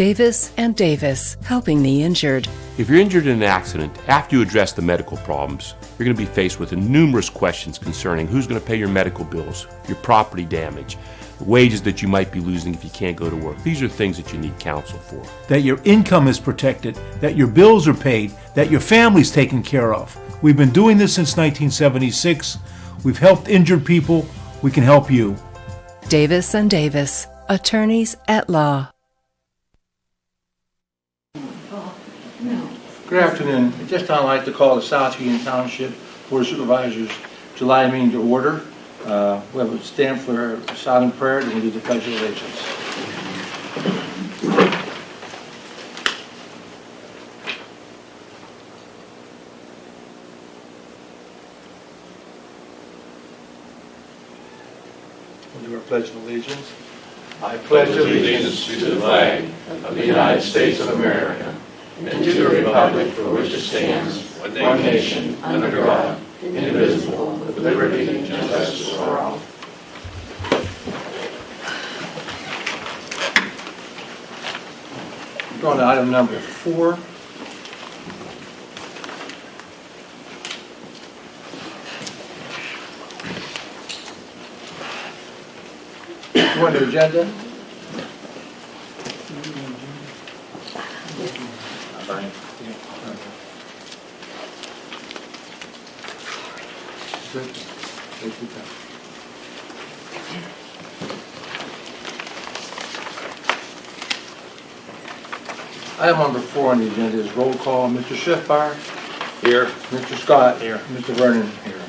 Davis and Davis, helping the injured. If you're injured in an accident, after you address the medical problems, you're going to be faced with numerous questions concerning who's going to pay your medical bills, your property damage, the wages that you might be losing if you can't go to work. These are things that you need counsel for. That your income is protected, that your bills are paid, that your family's taken care of. We've been doing this since 1976. We've helped injured people. We can help you. Davis and Davis, attorneys at law. Good afternoon. At this time, I'd like to call the South Union Township Board of Supervisors July meeting to order. We have a stand for a silent prayer, then we do the Pledge of Allegiance. We'll do our Pledge of Allegiance. I pledge allegiance to the flag of the United States of America and to the republic for which it stands, one nation, under God, indivisible, with liberty and justice for all. We're on to item number 4. You want the agenda? Good. Thank you. Item number 4 on the agenda is roll call. Mr. Schiffmeyer? Here. Mr. Scott? Here. Mr. Vernon? Here.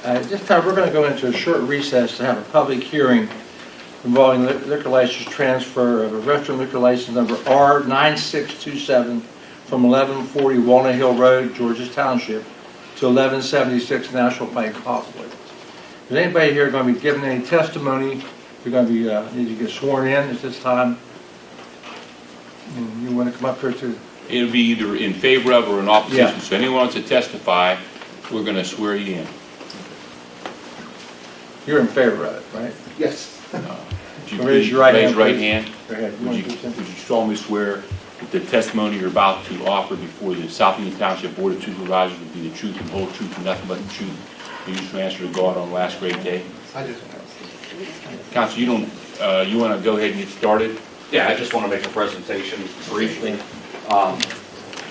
At this time, we're going to go into a short recess to have a public hearing involving liquor license transfer of a restaurant liquor license number R9627 from 1140 Walnut Hill Road, Georges Township, to 1176 National Pike Causeway. Is anybody here going to be giving any testimony? You're going to be need to get sworn in at this time. And you want to come up here to? It'll be either in favor of or in opposition. Yeah. So anyone wants to testify, we're going to swear you in. You're in favor of it, right? Yes. Would you Raise please your right raise hand, your right please. hand? Go ahead. Would you solemnly swear that the testimony you're about to offer before the South Union Township Board of Supervisors will be the truth and whole truth and nothing but the truth? You used to answer to God on the last great day. I do. Counsel, you want to go ahead and get started? Yeah, I just want to make a presentation briefly.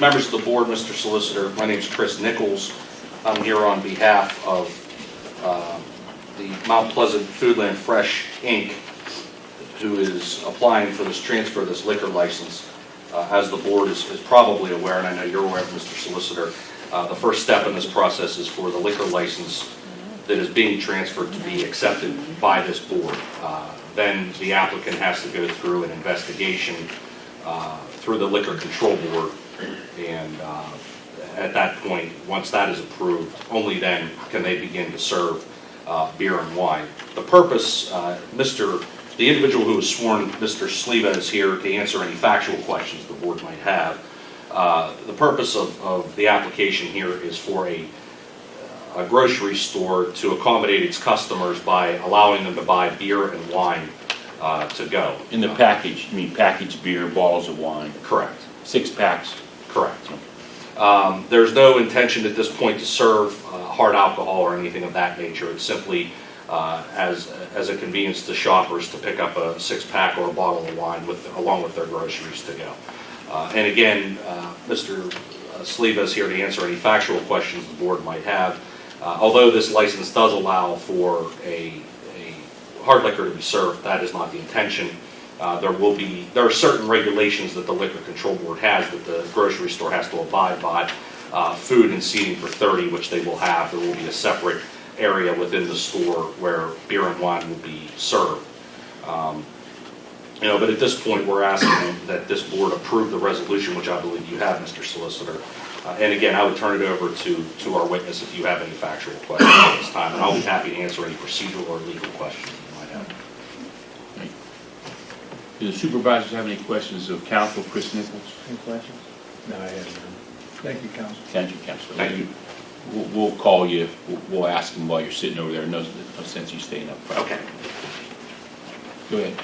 Members of the board, Mr. Solicitor, my name is Chris Nichols. I'm here on behalf of the Mount Pleasant Foodland Fresh, Inc., who is applying for this transfer of this liquor license. As the board is probably aware, and I know you're aware of, Mr. Solicitor, the first step in this process is for the liquor license that is being transferred to be accepted by this board. Then the applicant has to go through an investigation through the Liquor Control Board, and at that point, once that is approved, only then can they begin to serve beer and wine. The purpose, the individual who was sworn, Mr. Sleva, is here to answer any factual questions the board might have. The purpose of the application here is for a grocery store to accommodate its customers by allowing them to buy beer and wine to go. In the package, you mean packaged beer, bottles of wine? Correct. 6 packs? Correct. There's no intention at this point to serve hard alcohol or anything of that nature. It's simply as a convenience to shoppers to pick up a 6-pack or a bottle of wine along with their groceries to go. And again, Mr. Sleva is here to answer any factual questions the board might have. Although this license does allow for a hard liquor to be served, that is not the intention. There are certain regulations that the Liquor Control Board has that the grocery store has to abide by. Food and seating for 30, which they will have. There will be a separate area within the store where beer and wine will be served. But at this point, we're asking that this board approve the resolution, which I believe you have, Mr. Solicitor. And again, I would turn it over to our witness if you have any factual questions at this time, and I'll be happy to answer any procedural or legal questions you might have. Do the supervisors have any questions of counsel, Chris Nichols? Any questions? No, I have none. Thank you, Counsel. Thank you, Counsel. Thank you. We'll call you. We'll ask them while you're sitting over there. No sense you staying up front. Okay. Go ahead.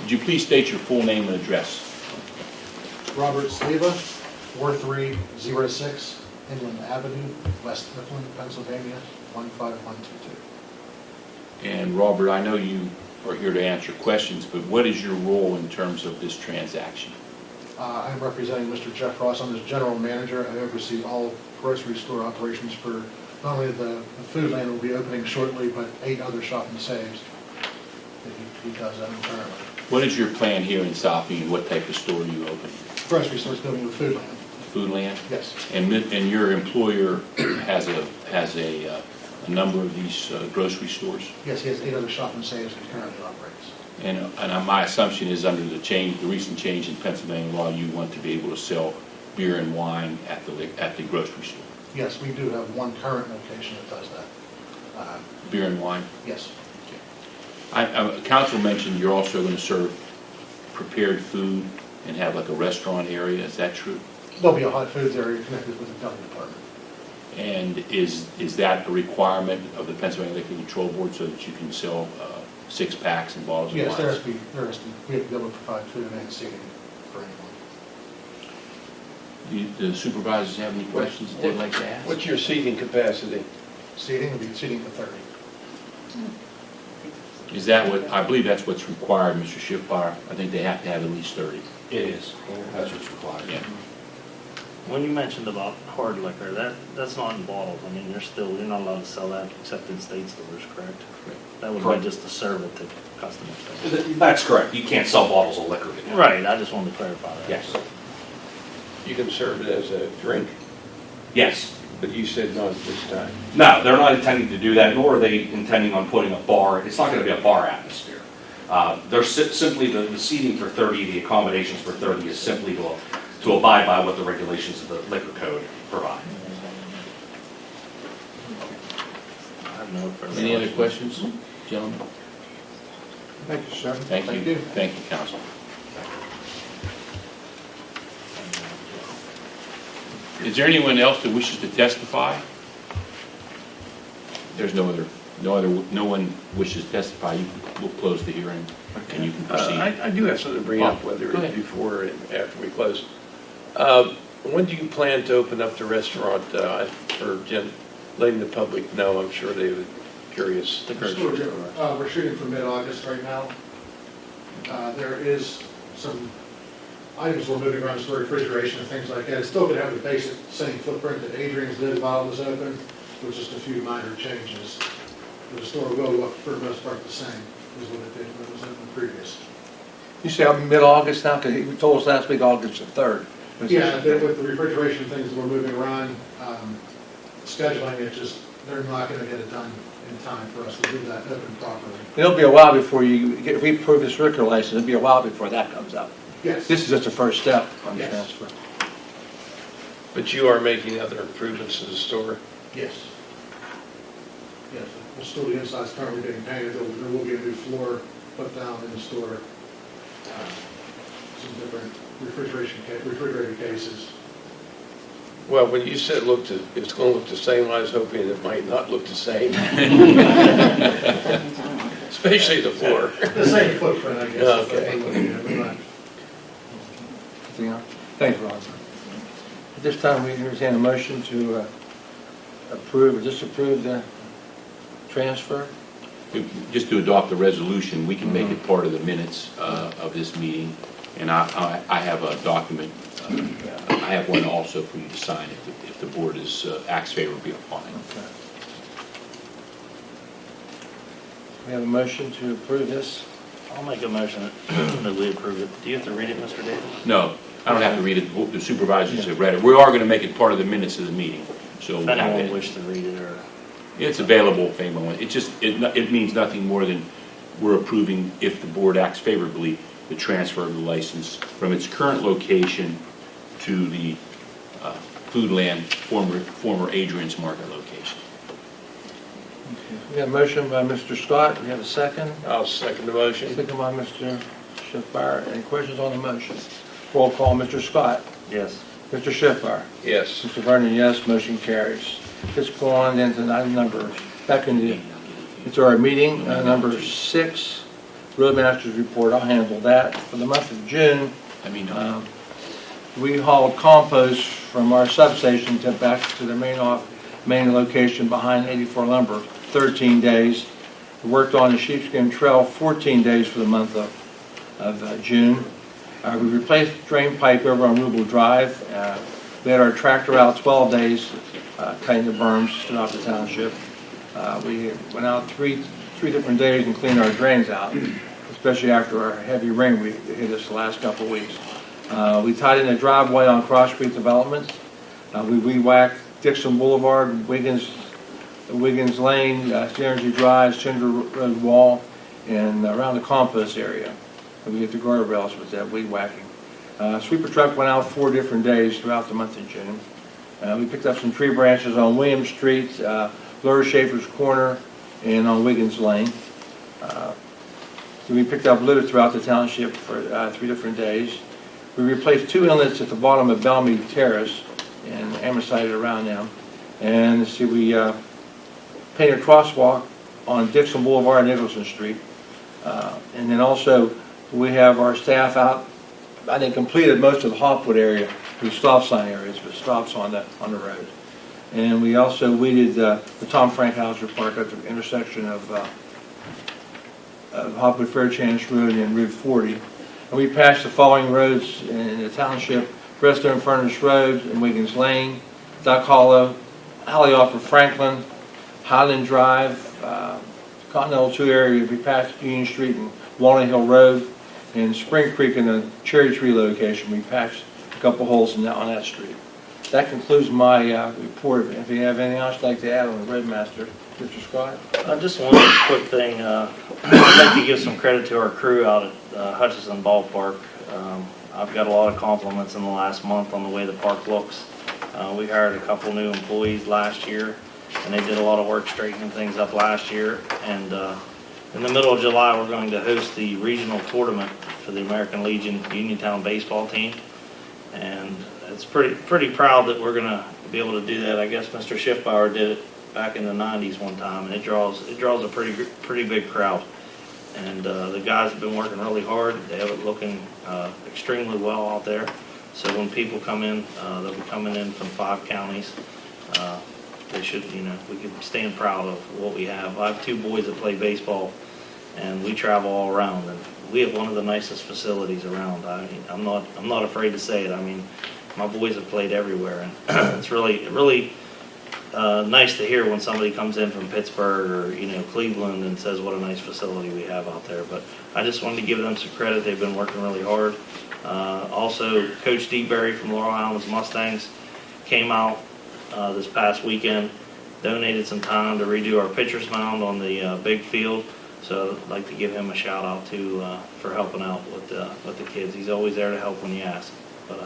Would you please state your full name and address? Robert Sleva, 4306 Inland Avenue, West Mifflin, Pennsylvania, 15122. And Robert, I know you are here to answer questions, but what is your role in terms of this transaction? I am representing Mr. Jeff Ross. I'm his general manager. I oversee all grocery store operations for not only the food land will be opening shortly, but 8 other shop and saves that he does that currently. What is your plan here in South Union? What type of store are you opening? Grocery stores going to food land. Food land? Yes. And your employer has a number of these grocery stores? Yes, he has 8 other shop and saves that he currently operates. And my assumption is under the recent change in Pennsylvania law, you want to be able to sell beer and wine at the grocery store? Yes, we do have one current location that does that. Beer and wine? Yes. Council mentioned you're also going to serve prepared food and have like a restaurant area. Is that true? There'll be a hot foods area connected with the deli department. And is that a requirement of the Pennsylvania Liquor Control Board so that you can sell 6-packs and bottles of wine? Yes, we have to be able to provide food and seating for anyone. The supervisors have any questions they'd like to ask? What's your seating capacity? Seating will be seating for 30. Is that what, I believe that's what's required, Mr. Schiffbar. I think they have to have at least 30. It is. That's what's required. Yeah. When you mentioned about hard liquor, that's not in bottles. I mean, you're not allowed to sell that except in state stores, correct? That would Correct. be just to serve it to customers. That's correct. You can't sell bottles of liquor. Right, I just wanted to clarify that. Yes. You can serve it as a drink, Yes. but you said not at this time. No, they're not intending to do that, nor are they intending on putting a bar. It's not going to be a bar atmosphere. They're simply the seating for 30, the accommodations for 30 is simply to abide by what the regulations of the liquor code provide. I have no further Any other questions, gentlemen? Thank you, sir. Thank you. Thank you, Council. Is there anyone else that wishes to testify? There's no one wishes to testify. We'll close the hearing and you can proceed. I do have something to bring up, whether Go ahead. it's before and after we close. When do you plan to open up the restaurant, or letting the public know? I'm sure they would be curious. We're shooting for mid-August right now. There is some items we're moving around, store refrigeration and things like that. It's still going to have the basic same footprint that Adrian's did while it was open, with just a few minor changes. The store will look for the most part the same as what it did when it was open previous. You say mid-August now, because he told us last week August the 3rd. Yeah, with the refrigeration things that we're moving around, scheduling it, they're not going to get it done in time for us to do that open properly. It'll be a while before if we approve this liquor license, it'll be a while before that comes up. Yes. This is just the first step on the Yes. transfer. But you are making other improvements to the store? Yes. Yes, the store, the inside's currently being painted, there will be a new floor put down in the store. Some different refrigerated cases. Well, when you said it's going to look the same, I was hoping it might not look the same. Especially the floor. The same footprint, I guess. Okay. Thanks, Ron. At this time, we entertain a motion to approve or disapprove the transfer. Just to adopt the resolution, we can make it part of the minutes of this meeting. And I have a document, I have one also for you to sign if the board acts favorably upon it. Okay. We have a motion to approve this. I'll make a motion that we approve it. Do you have to read it, Mr. Davis? No, I don't have to read it. The supervisors have read it. We are going to make it part of the minutes of the meeting. So If anyone wishes to read it, or it's available if anyone wants. It means nothing more than we're approving, if the board acts favorably, the transfer of the license from its current location to the Foodland, former Adrian's Market location. We have a motion by Mr. Scott. We have a second. I'll second the motion. Second by Mr. Schiffbar. Any questions on the motion? Roll call, Mr. Scott. yes. Mr. Schiffbar. Yes. Mr. Vernon, yes. Motion carries. Let's go on then to item number, into our meeting, number 6, Roadmaster's report. I'll handle that. For the month of June, We hauled compost from our substation to back to the main location behind 84 Lumber, 13 days. We worked on the Sheepskin Trail 14 days for the month of June. We replaced the drain pipe over on Rubel Drive. We had our tractor out 12 days cutting the berms throughout the township. We went out three different days and cleaned our drains out, especially after our heavy rain we hit us the last couple of weeks. We tied in a driveway on Cross Street Development. We re-whacked Dixon Boulevard, Wiggins Lane, Energy Drive, Cinder Road Wall, and around the compost area. And we hit the guardrails with that weed whacking. Sweeper truck went out 4 different days throughout the month of June. We picked up some tree branches on William Street, Laura Schaefer's Corner, and on Wiggins Lane. We picked up litter throughout the township for 3 different days. We replaced 2 inlets at the bottom of Bellamy Terrace and amortized around them. And see, we painted a crosswalk on Dixon Boulevard and Nicholson Street. And then also we have our staff out. I think completed most of the Hopwood area, the stop sign areas, but stops on the road. And we also weeded the Tom Frankhauser Park at the intersection of Hopwood Fairchance Road and Route 40. And we passed the following roads in the township: Redstone Furnace Road and Wiggins Lane, Duck Hollow, alley off of Franklin, Highland Drive, Continental 2 area. We passed Union Street and Walnut Hill Road, and Spring Creek in the Cherry Tree location. We patched a couple holes on that street. That concludes my report. If you have anything else you'd like to add on the Roadmaster, Mr. Scott? Just one quick thing. I'd like to give some credit to our crew out at Hutchison Ballpark. I've got a lot of compliments in the last month on the way the park looks. We hired a couple new employees last year, and they did a lot of work straightening things up last year. And in the middle of July, we're going to host the regional tournament for the American Legion Uniontown baseball team. And it's pretty proud that we're going to be able to do that. I guess Mr. Schiffbauer did it back in the 90s one time, and it draws a pretty big crowd. And the guys have been working really hard. They have it looking extremely well out there. So when people come in, they'll be coming in from 5 counties. They should, we can stand proud of what we have. I have 2 boys that play baseball, and we travel all around, and we have one of the nicest facilities around. I mean, I'm not afraid to say it. I mean, my boys have played everywhere, and it's really nice to hear when somebody comes in from Pittsburgh or Cleveland and says what a nice facility we have out there. But I just wanted to give them some credit. They've been working really hard. Also, Coach DeBerry from Laurel Highlands Mustangs came out this past weekend, donated some time to redo our pitcher's mound on the big field. So I'd like to give him a shout out too for helping out with the kids. He's always there to help when you ask. But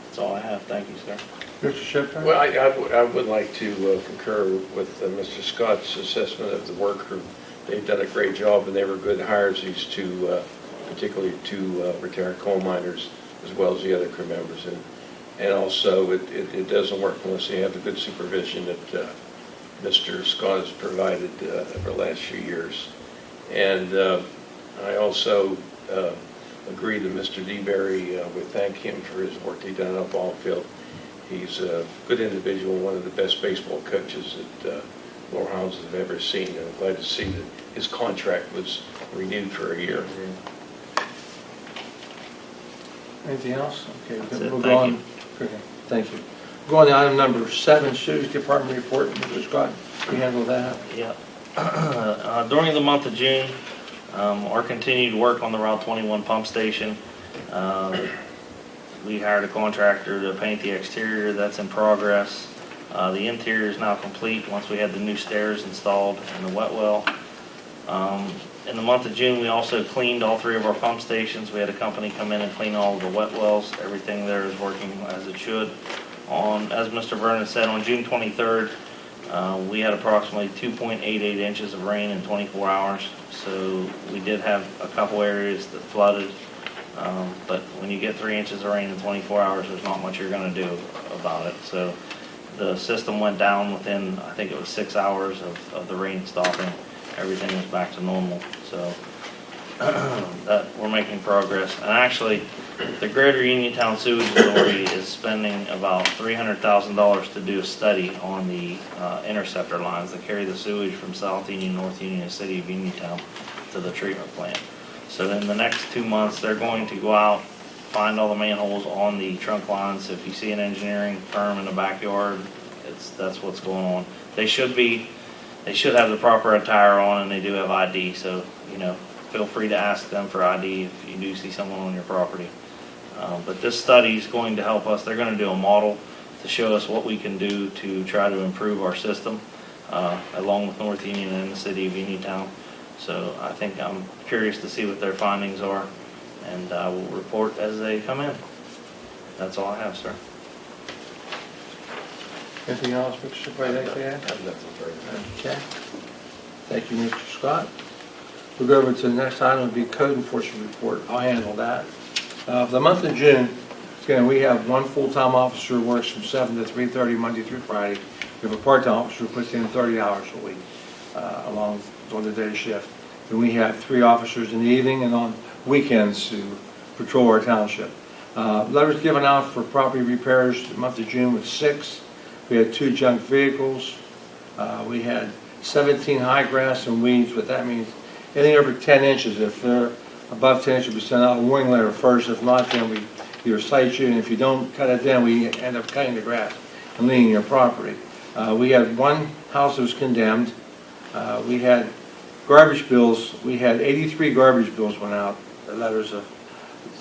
that's all I have. Thank you, sir. Mr. Shepard? Well, I would like to concur with Mr. Scott's assessment of the work crew. They've done a great job, and they were good hires, these 2, particularly 2 retired coal miners, as well as the other crew members. And also, it doesn't work unless you have the good supervision that Mr. Scott has provided over the last few years. And I also agree that Mr. DeBerry, we thank him for his work he's done on the ball field. He's a good individual, one of the best baseball coaches that Laurel Highlands have ever seen. And I'm glad to see that his contract was renewed for a year. Anything else? Okay, That's it. we'll go Thank on. you. Okay, thank you. Go on to item number 7, Shoes Department report. Mr. Scott, you handle that. Yeah. During the month of June, our continued work on the Route 21 pump station, we hired a contractor to paint the exterior. That's in progress. The interior is now complete once we had the new stairs installed in the wet well. In the month of June, we also cleaned all 3 of our pump stations. We had a company come in and clean all of the wet wells. Everything there is working as it should. As Mr. Vernon said, on June 23rd, we had approximately 2.88 inches of rain in 24 hours. So we did have a couple areas that flooded. But when you get 3 inches of rain in 24 hours, there's not much you're going to do about it. So the system went down within, I think it was 6 hours of the rain stopping. Everything was back to normal. So that we're making progress. And actually, the Greater Uniontown Sewage Authority is spending about $300,000 to do a study on the interceptor lines that carry the sewage from South Union, North Union, and City of Uniontown to the treatment plant. So in the next 2 months, they're going to go out, find all the manholes on the trunk lines. If you see an engineering firm in the backyard, that's what's going on. They should have the proper attire on, and they do have ID. So feel free to ask them for ID if you do see someone on your property. But this study is going to help us. They're going to do a model to show us what we can do to try to improve our system, along with North Union and the City of Uniontown. So I think I'm curious to see what their findings are, and I will report as they come in. That's all I have, sir. Anything else, Mr. Supervisor? Okay. Thank you, Mr. Scott. We'll go over to the next item, would be code enforcement report. I'll handle that. For the month of June, again, we have one full-time officer who works from 7 to 3:30 Monday through Friday. We have a part-time officer who puts in 30 hours a week, along on the day shift. And we have 3 officers in the evening and on weekends who patrol our township. Letters given out for property repairs the month of June was 6. We had 2 junk vehicles. We had 17 high grass and weeds. What that means, anything over 10 inches. If they're above 10 inches, we send out a warning letter first. If not, then we either cite you, and if you don't cut it down, we end up cutting the grass and leaving your property. We had 1 house that was condemned. We had garbage bills. We had 83 garbage bills went out. Letters of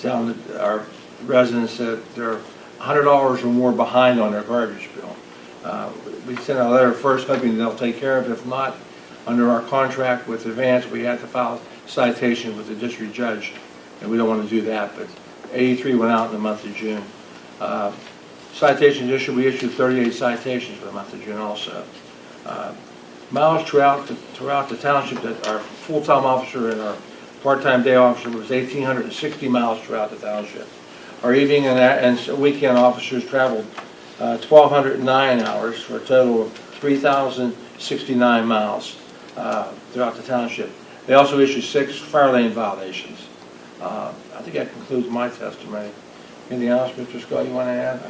telling our residents that they're $100 or more behind on their garbage bill. We sent out a letter first, hoping they'll take care of it. If not, under our contract with Advance, we had to file a citation with the district judge, and we don't want to do that. But 83 went out in the month of June. Citations issued, we issued 38 citations for the month of June also. Miles throughout the township, that our full-time officer and our part-time day officer was 1,860 miles throughout the township. Our evening and weekend officers traveled 1,209 hours for a total of 3,069 miles throughout the township. They also issued 6 fire lane violations. I think that concludes my testimony. Anything else, Mr. Scott, you want to add?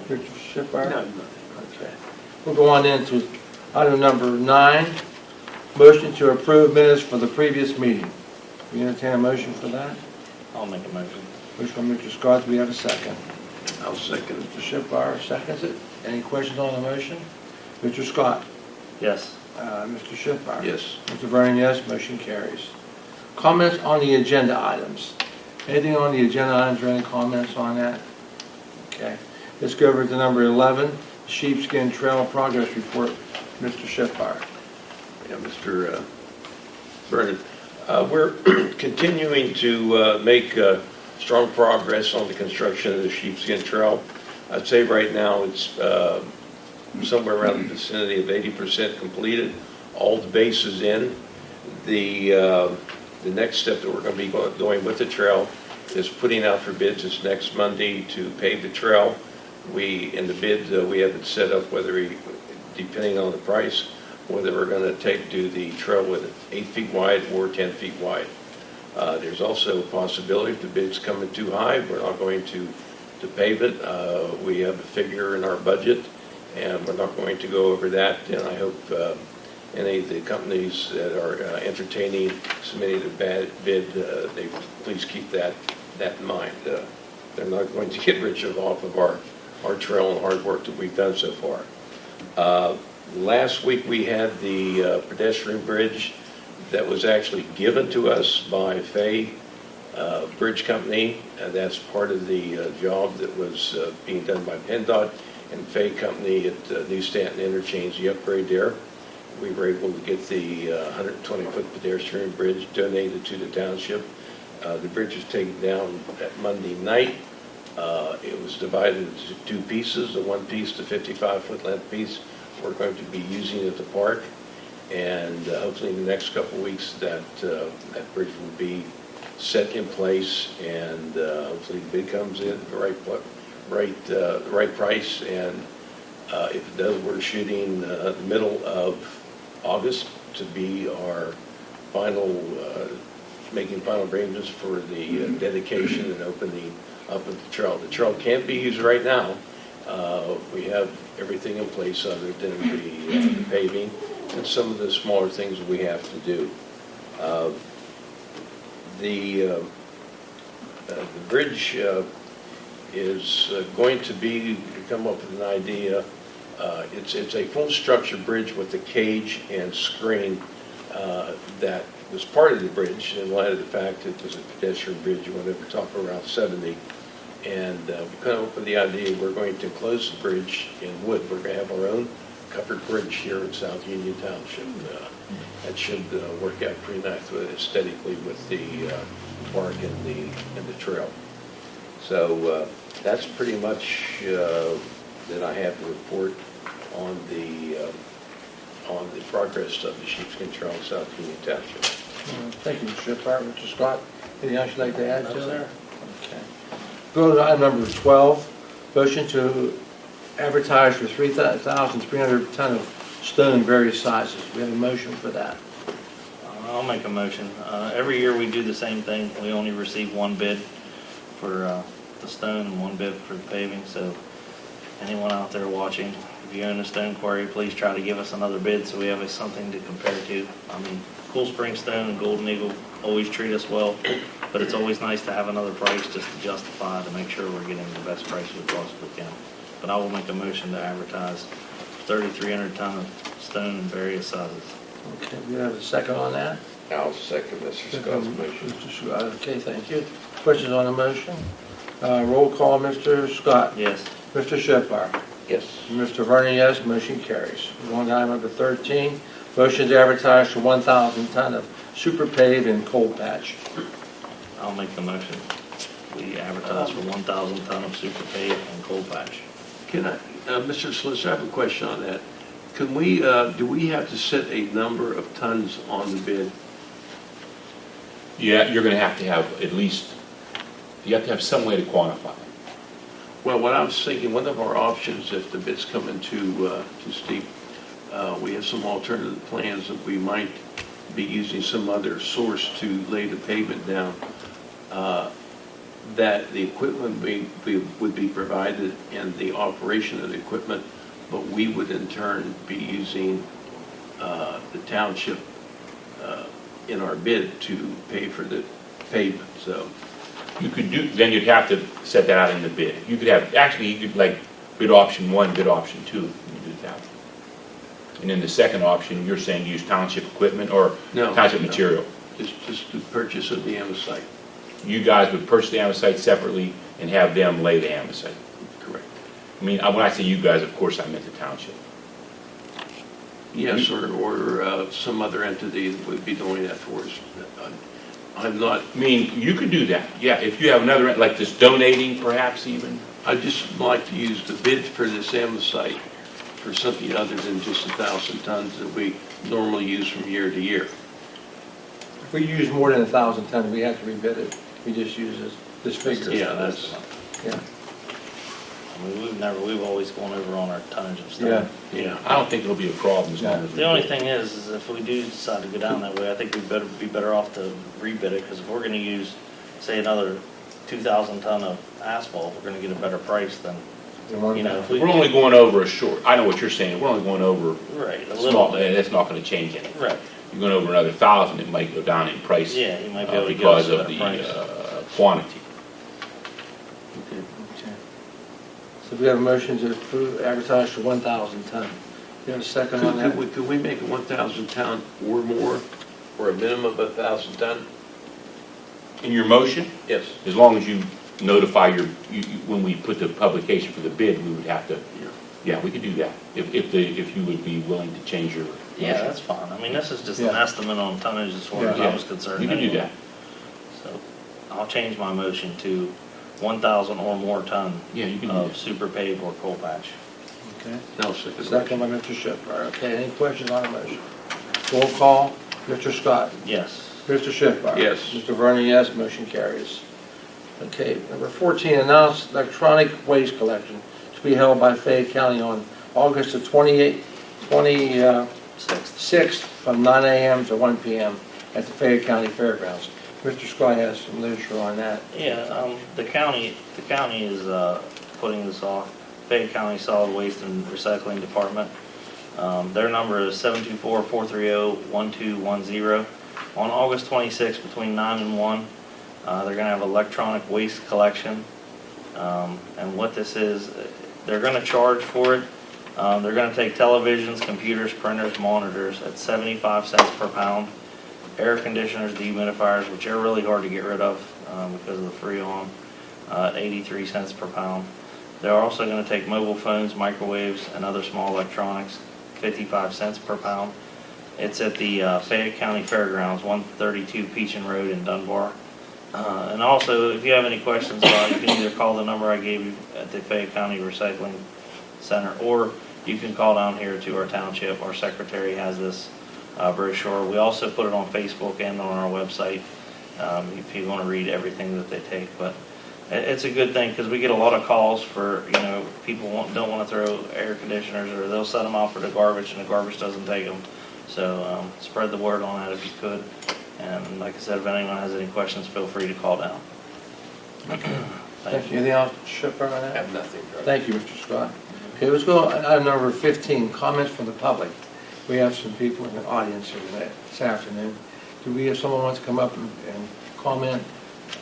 Mr. Shipper? No. Okay. We'll go on into item number 9, motion to approve minutes for the previous meeting. We entertain a motion for that? I'll make a motion. Motion from Mr. Scott, do we have a second? I'll second it. Mr. Shipper seconds it. Any questions on the motion? Mr. Scott? Yes. Mr. Shipper? Yes. Mr. Vernon, yes. Motion carries. Comments on the agenda items. Anything on the agenda items or any comments on that? Okay. Let's go over to number 11, Sheepskin Trail Progress Report. Mr. Shipper. Yeah, Mr. Vernon. We're continuing to make strong progress on the construction of the Sheepskin Trail. I'd say right now it's somewhere around the vicinity of 80% completed. All the base is in. The next step that we're going to be going with the trail is putting out for bids this next Monday to pave the trail. In the bid, we have it set up depending on the price, whether we're going to do the trail with 8 feet wide or 10 feet wide. There's also a possibility if the bid's coming too high, we're not going to pave it. We have a figure in our budget, and we're not going to go over that. And I hope any of the companies that are entertaining submitting a bad bid, they please keep that in mind. They're not going to get rich off of our trail and hard work that we've done so far. Last week we had the pedestrian bridge that was actually given to us by Fay Bridge Company, and that's part of the job that was being done by PennDOT and Fay Company at New Stanton Interchange, the upgrade there. We were able to get the 120-foot pedestrian bridge donated to the township. The bridge was taken down that Monday night. It was divided into 2 pieces. The one piece, the 55-foot length piece, we're going to be using at the park. And hopefully in the next couple of weeks that bridge will be set in place, and hopefully the bid comes in at the right price. And if it does, we're shooting the middle of August to be our final making final arrangements for the dedication and opening up of the trail. The trail can't be used right now. We have everything in place other than the paving and some of the smaller things we have to do. The bridge is going to be, to come up with an idea, it's a full structure bridge with a cage and screen that was part of the bridge in light of the fact that it was a pedestrian bridge. You want to talk around 70. And we come up with the idea we're going to close the bridge in wood. We're going to have our own covered bridge here in South Union Township. That should work out pretty nice aesthetically with the park and the trail. So that's pretty much that I have to report on the progress of the sheepskin trail in South Union Township. Thank you, Mr. Schiffbar. Mr. Scott, anything else you'd like to add to there? Okay. Go to item number 12, motion to advertise for 3,300 ton of stone in various sizes. We have a motion for that. I'll make a motion. Every year we do the same thing. We only receive one bid for the stone and one bid for the paving. So anyone out there watching, if you own a stone quarry, please try to give us another bid so we have something to compare to. I mean, Cool Spring Stone and Golden Eagle always treat us well, but it's always nice to have another price just to justify, to make sure we're getting the best price we possibly can. But I will make a motion to advertise 3,300 ton of stone in various sizes. Okay, we have a second on that? I'll second Mr. Scott's motion. Mr. Scott, okay, thank you. Questions on the motion? Roll call, Mr. Scott. Yes. Mr. Schiffbar. Yes. Mr. Vernon, yes. Motion carries. Going to item number 13, motion to advertise for 1,000 ton of super pave and cold patch. I'll make the motion. We advertise for 1,000 ton of super pave and cold patch. Can I, Mr. Solicitor, I have a question on that. Can we, do we have to set a number of tons on the bid? Yeah, you're going to have at least, you have to have some way to quantify it. Well, what I was thinking, one of our options, if the bid's coming too steep, we have some alternative plans that we might be using some other source to lay the pavement down, that the equipment would be provided and the operation of the equipment, but we would in turn be using the township in our bid to pay for the pavement. So You could do, then you'd have to set that out in the bid. You could have, actually, you could like bid option 1, bid option 2, you do that. And then the second option, you're saying use township equipment or township material. just the purchase of the andesite. You guys would purchase the andesite separately and have them lay the andesite. Correct. I mean, when I say you guys, of course, I meant the township. Yes, or some other entity that would be doing that for us. I'm not, I mean, you could do that, yeah, if you have another, like this donating perhaps even. I'd just like to use the bid for this andesite for something other than just 1,000 tons that we normally use from year to year. If we use more than 1,000 ton, we have to rebid it. We just use this figure. Yeah, that's, Yeah. I mean, we've always gone over on our tonnage of stone. yeah. I don't think it'll be a problem as long as. The only thing is if we do decide to go down that way, I think we'd be better off to rebid it, because if we're gonna use, say, another 2,000 ton of asphalt, we're gonna get a better price than, you know, if we. We're only going over a short, I know what you're saying, we're only going over Right, a small, little bit. that's not gonna change anything. Right, You're going over another 1,000, it might go down in price. yeah, you might be able to give us Because a of better the price. quantity. Okay. So we have a motion to approve, advertise for 1,000 ton. You have a second on that? Could we make it 1,000 ton or more, or a minimum of 1,000 ton? In your motion, Yes. as long as you notify when we put the publication for the bid, we would have to, yeah, we could do that. If you would be willing to change your motion. Yeah, that's fine. I mean, this is just an estimate on tonnage as far as I was concerned. You can do anyway. that. So I'll change my motion to 1,000 or more ton Yeah, you can do of that. super pave or coal patch. Okay. I'll second. Second by Mr. Schiffbar. Okay, any questions on the motion? Roll call, Mr. Scott. Yes. Mr. Schiffbar. Yes. Mr. Vernon, yes. Motion carries. Okay, number 14, announce electronic waste collection to be held by Fayette County on August the 26th from 9 a.m. to 1 p.m. at the Fayette County Fairgrounds. Mr. Scott has some literature on that. Yeah, the county is putting this off. Fayette County Solid Waste and Recycling Department. Their number is 724-430-1210. On August 26th, between 9 and 1, they're going to have electronic waste collection. And what this is, they're going to charge for it. They're going to take televisions, computers, printers, monitors at 75 cents per pound. Air conditioners, dehumidifiers, which are really hard to get rid of because of the Freon, 83 cents per pound. They're also going to take mobile phones, microwaves, and other small electronics, 55 cents per pound. It's at the Fayette County Fairgrounds, 132 Peachin Road in Dunbar. And also, if you have any questions about it, you can either call the number I gave you at the Fayette County Recycling Center, or you can call down here to our township. Our secretary has this brochure. We also put it on Facebook and on our website if you want to read everything that they take. But it's a good thing because we get a lot of calls for, people don't want to throw air conditioners, or they'll set them out for the garbage and the garbage doesn't take them. So spread the word on that if you could. And like I said, if anyone has any questions, feel free to call down. Thank you. Anything else, Mr. Shipper, on that? I have nothing. Thank you, Mr. Scott. Okay, let's go on item number 15, comments from the public. We have some people in the audience here this afternoon. Do we have someone who wants to come up and comment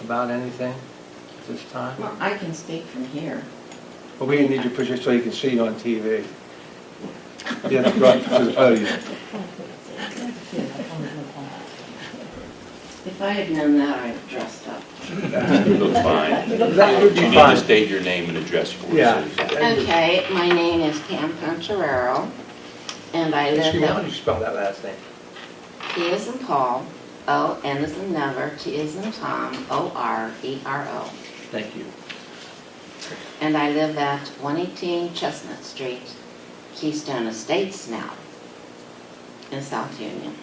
about anything at this time? Well, I can speak from here. Well, we need to push it so you can see it on TV. You have to go up to the podium. If I had known that, I'd have dressed up. You look fine. That would be You need fine. to state your name and address for us. Yeah. Okay, my name is Pam Concheraro, and I live Excuse me, how do at you spell that last name? P as in Paul, O, N as in never, T as in Tom, O-R-E-R-O. Thank you. And I live at 118 Chestnut Street, Keystone Estates now, in South Union.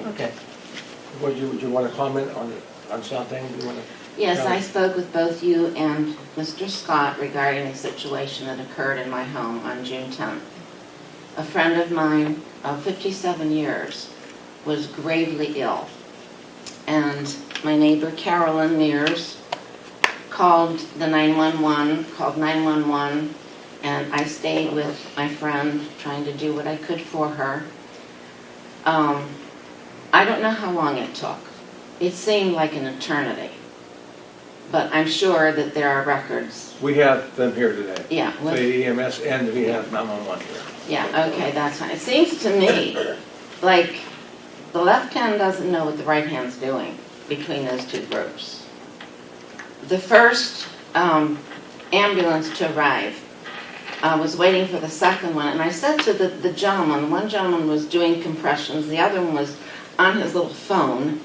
Okay. Would you want to comment on something? Do you want to? Yes, I spoke with both you and Mr. Scott regarding the situation that occurred in my home on June 10th. A friend of mine of 57 years was gravely ill, and my neighbor Carolyn Mears called 911, and I stayed with my friend trying to do what I could for her. I don't know how long it took. It seemed like an eternity. But I'm sure that there are records. We have them here today. Yeah. The EMS, and we have 911 here. Yeah, okay, that's fine. It seems to me like the left hand doesn't know what the right hand's doing between those two groups. The first ambulance to arrive was waiting for the second one, and I said to the gentleman, one gentleman was doing compressions, the other one was on his little phone,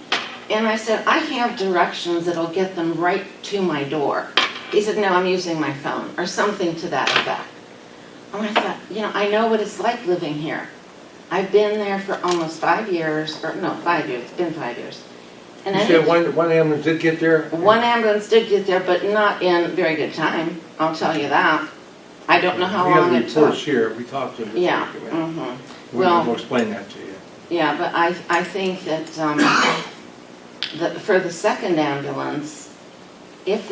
and I said, I have directions that'll get them right to my door. He said, no, I'm using my phone, or something to that effect. And I thought, I know what it's like living here. I've been there for almost 5 years, or no, 5 years, it's been 5 years. And You said one ambulance did get there? one ambulance did get there, but not in very good time, I'll tell you that. I don't know how long it We have the took. reports here, we talked to them. Yeah, We'll explain that to you. Yeah, but I think that for the second ambulance, if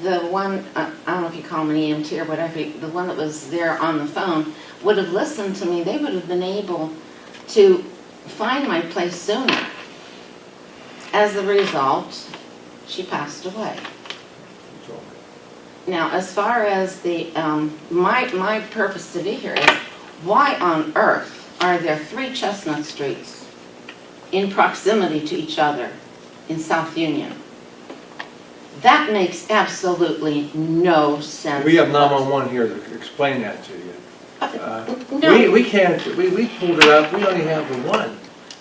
the one, I don't know if you call him an EMT or whatever, the one that was there on the phone would have listened to me, they would have been able to find my place sooner. As a result, she passed away. Now, as far as the my purpose to be here is, why on earth are there 3 Chestnut Streets in proximity to each other in South Union? That makes absolutely no sense. We have 911 here to explain that to you. No. We can't, we pulled it up, we only have the one.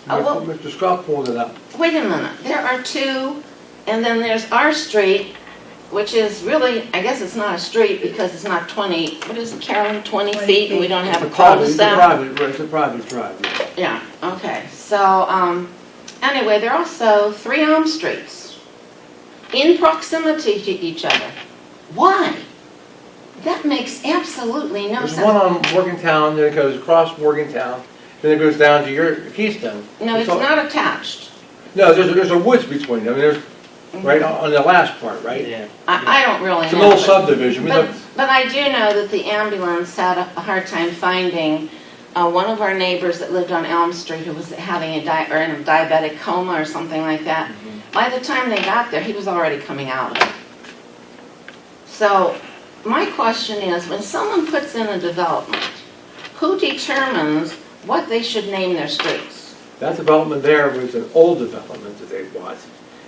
Mr. Scott pulled it up. Wait a minute, there are 2, and then there's our street, which is really, I guess it's not a street because it's not 20, what is it, Carolyn, 20 feet, and we don't have a cul-de-sac? It's a private drive, yeah. Yeah, okay, so, anyway, there are also 3 Elm Streets in proximity to each other. Why? That makes absolutely no sense. There's one on Morgantown, then it goes across Morgantown. then it goes down to your Keystone. No, it's all- not attached. No, there's a woods between them, there's, right on the last part, right? Yeah. I don't really It's an know. old subdivision, we But, looked, but I do know that the ambulance had a hard time finding one of our neighbors that lived on Elm Street who was having in a diabetic coma or something like that. By the time they got there, he was already coming out of it. So my question is, when someone puts in a development, who determines what they should name their streets? that development there was an old development that they bought.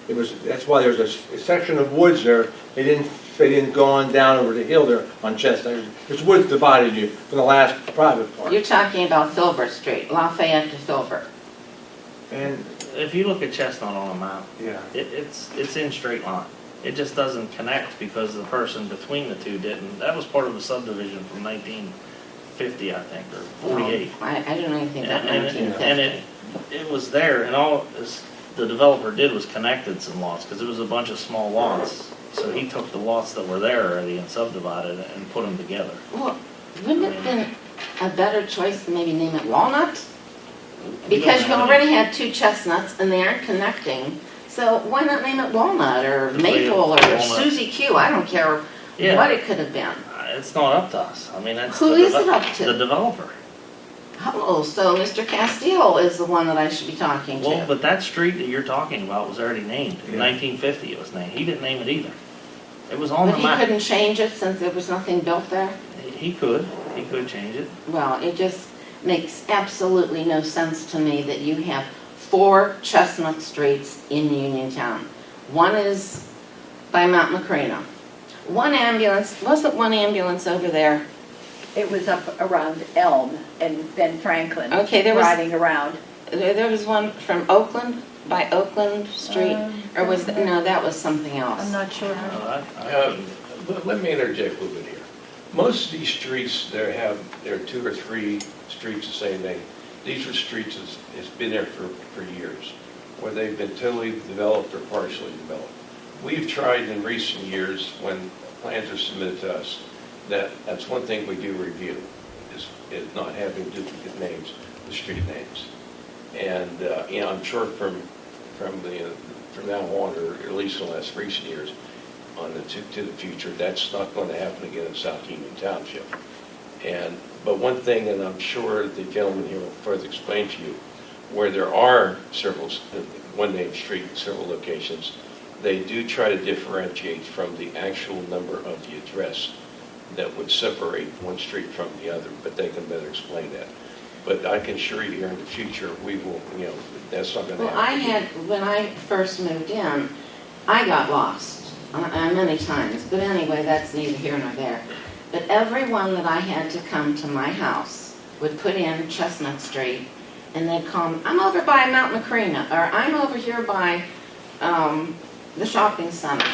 That's why there's a section of woods there, they didn't go on down over the hill there on Chestnut. There's woods dividing you from the last private part. You're talking about Filbert Street, Lafayette to Filbert. And, If you look at Chestnut on a map, yeah, it's in straight line. It just doesn't connect because the person between the two didn't. That was part of the subdivision from 1950, I think, or 48. I don't know anything about And 1950. it was there, and all the developer did was connected some lots, because it was a bunch of small lots. So he took the lots that were there already and subdivided it and put them together. Well, wouldn't it have been a better choice to maybe name it Walnut? Because you already had two chestnuts and they aren't connecting, so why not name it Walnut or Maple or Walnut. Suzy Q? I don't care Yeah. what it could have been. It's not up to us. I mean, that's Who the is it up to? The developer. Oh, so Mr. Castile is the one that I should be talking Well, to. but that street that you're talking about was already named. In Yeah. 1950 it was named. He didn't name it either. It was on But the he map. couldn't change it since there was nothing built there? He could. He could change it. Well, it just makes absolutely no sense to me that you have 4 Chestnut Streets in Uniontown. One is by Mount Macrina. Wasn't one ambulance over there? It was up around Elm and Ben Franklin. Okay, there was- Riding around. There was one from Oakland, by Oakland Street, or was, no, that was something else. I'm not sure. Let me interject a little bit here. Most of these streets, there are 2 or 3 streets the same name. These are streets that's been there for years, where they've been totally developed or partially developed. We've tried in recent years, when plans are submitted to us, that's one thing we do review, is not having duplicate names, the street names. And, I'm sure from now on, or at least in the last recent years, to the future, that's not going to happen again in South Union Township. But one thing, and I'm sure the gentleman here will further explain to you, where there are several, one named street in several locations, they do try to differentiate from the actual number of the address that would separate one street from the other, but they can better explain that. But I can assure you here in the future, we will, that's not going to Well, happen. when I first moved in, I got lost many times, but anyway, that's neither here nor there. But everyone that I had to come to my house would put in Chestnut Street, and they'd call me, I'm over by Mount Macrina, or I'm over here by the shopping center.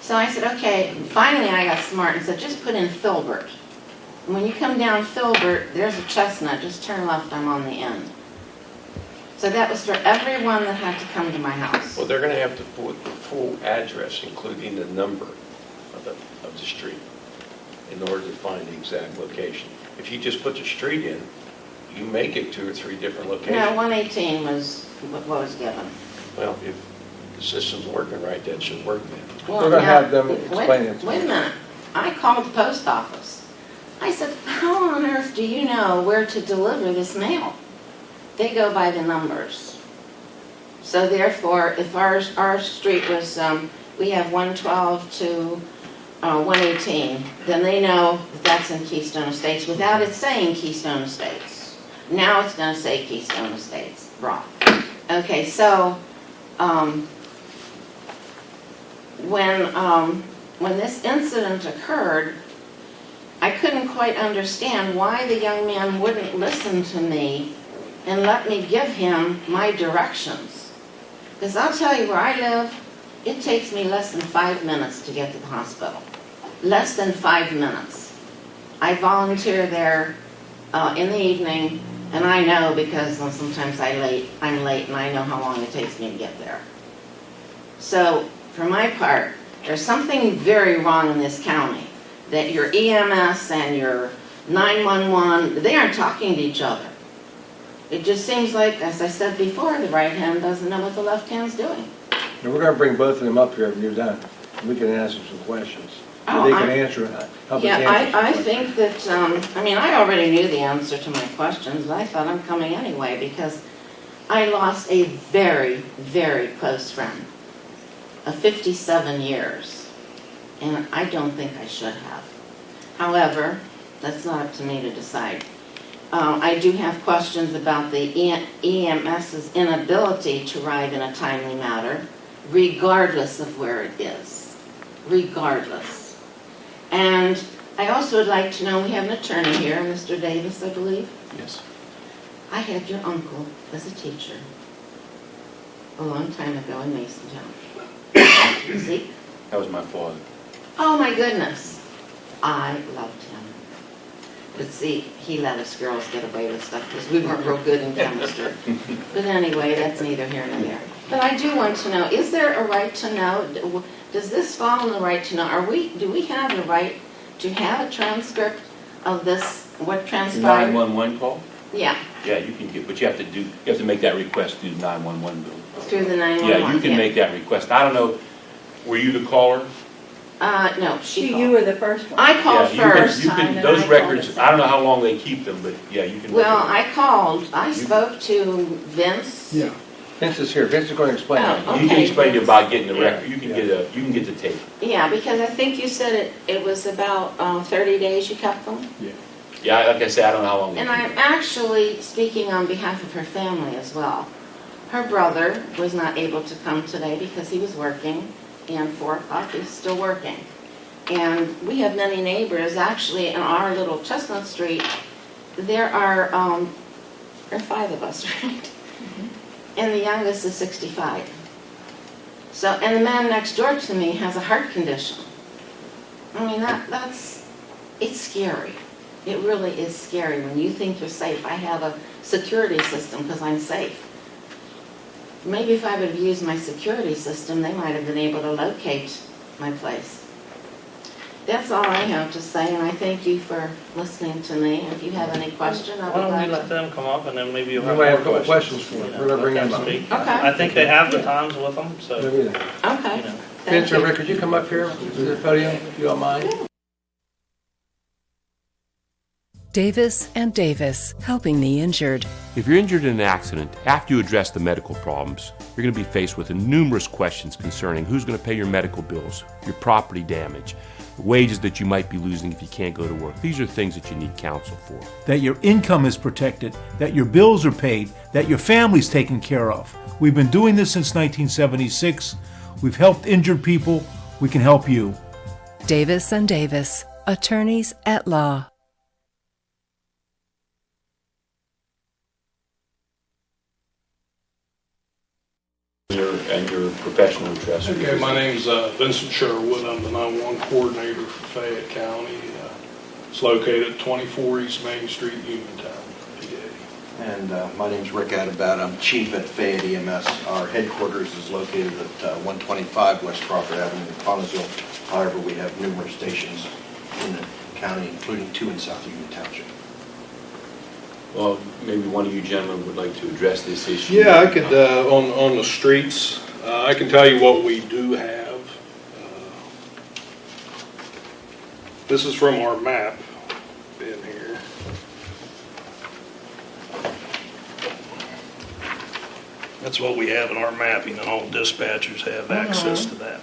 So I said, okay, finally I got smart and said, just put in Filbert. And when you come down Filbert, there's a Chestnut, just turn left, I'm on the end. So that was for everyone that had to come to my house. Well, they're going to have to put the full address, including the number of the street, in order to find the exact location. If you just put the street in, you may get 2 or 3 different locations. No, 118 was what was given. Well, if the system's working right, that should work then. Well, We're gonna now, have them explain it to Wait a us. minute. I called the post office. I said, how on earth do you know where to deliver this mail? They go by the numbers. So therefore, if our street was, we have 112 to 118, then they know that that's in Keystone Estates without it saying Keystone Estates. Now it's going to say Keystone Estates, wrong. Okay, so when this incident occurred, I couldn't quite understand why the young man wouldn't listen to me and let me give him my directions. Because I'll tell you where I live, it takes me less than 5 minutes to get to the hospital. Less than 5 minutes. I volunteer there in the evening, and I know because sometimes I'm late, and I know how long it takes me to get there. So, for my part, there's something very wrong in this county, that your EMS and your 911, they aren't talking to each other. It just seems like, as I said before, the right hand doesn't know what the left hand's doing. And we're gonna bring both of them up here when you're done. We can answer some questions. Oh, They can answer it, help us Yeah, answer some I questions. think that, I mean, I already knew the answer to my questions, but I thought I'm coming anyway because I lost a very, very close friend of 57 years, and I don't think I should have. However, that's not up to me to decide. I do have questions about the EMS's inability to arrive in a timely manner, regardless of where it is, regardless. And I also would like to know, we have an attorney here, Mr. Davis, I believe. Yes. I had your uncle as a teacher a long time ago in Masontown. See? That was my father. Oh my goodness. I loved him. But see, he let us girls get away with stuff because we weren't real good in chemistry. But anyway, that's neither here nor there. But I do want to know, is there a right to know? Does this fall in the right to know? Do we have the right to have a transcript of this, what transpired? 911 call? Yeah, Yeah, you can get, but you have to make that request through the 911 bill. through the 911. Yeah, you can make that request. I don't know, were you the caller? No, she You called. were the first one. I called Yeah, first. you can, and those I called records, the I don't know how long they keep them, but yeah, you can. Well, look at I called, I spoke to Vince. Yeah. Vince is here, Vince is gonna explain Oh, it. it. You can okay, explain to you Vince. about getting the Yeah. record, you can get the tape. Yeah, because I think you said it was about 30 days you kept them. Yeah, like I said, I don't know how long they And keep I'm them. actually speaking on behalf of her family as well. Her brother was not able to come today because he was working, and 4 o'clock he's still working. And we have many neighbors, actually, in our little Chestnut Street, there are 5 of us, right? And the youngest is 65. So, and the man next door to me has a heart condition. I mean, it's scary. It really is scary when you think you're safe. I have a security system because I'm safe. Maybe if I would have used my security system, they might have been able to locate my place. That's all I have to say, and I thank you for listening to me. If you have any question, I Why would don't we like let to. them come up and then maybe you'll You have might more have a couple questions. questions for him. Yeah, We're gonna bring let him them up. speak. Okay. I think they have the times with them, so, Maybe then. Okay. you know. Thank Vince or you. Rick, could you come up here to the podium, if you don't mind? Davis and Davis, helping the injured. If you're injured in an accident, after you address the medical problems, you're going to be faced with numerous questions concerning who's going to pay your medical bills, your property damage, the wages that you might be losing if you can't go to work. These are things that you need counsel for. That your income is protected, that your bills are paid, that your family's taken care of. We've been doing this since 1976. We've helped injured people. We can help you. Davis and Davis, attorneys at law. And your professional address. Okay, my name's Vincent Sherwood. I'm the 911 coordinator for Fayette County. It's located at 24 East Main Street, Uniontown, PA. And my name's Rick Adabat. I'm chief at Fayette EMS. Our headquarters is located at 125 West Crawford Avenue in Connellsville. However, we have numerous stations in the county, including 2 in South Union Township. Well, maybe one of you gentlemen would like to address this issue. Yeah, I could, on the streets, I can tell you what we do have. This is from our map in here. That's what we have in our mapping, and all dispatchers have access to that.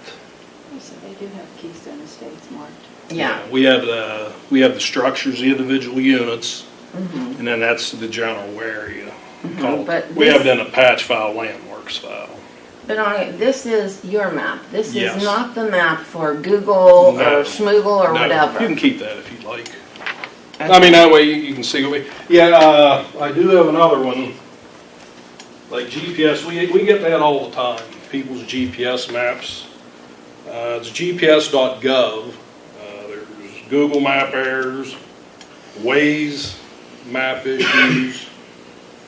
So they do have Keystone Estates marked. Yeah. We have the structures, the individual units, and then that's the general area. But We have this- it in a patch file, landmarks file. But this is your map. This Yes. is not the map for Google No. or Schmoogle or No, whatever. you can keep that if you'd like. I mean, that way you can see what we, yeah, I do have another one, like GPS, we get that all the time, people's GPS maps. It's gps.gov, there's Google map errors, Waze map issues,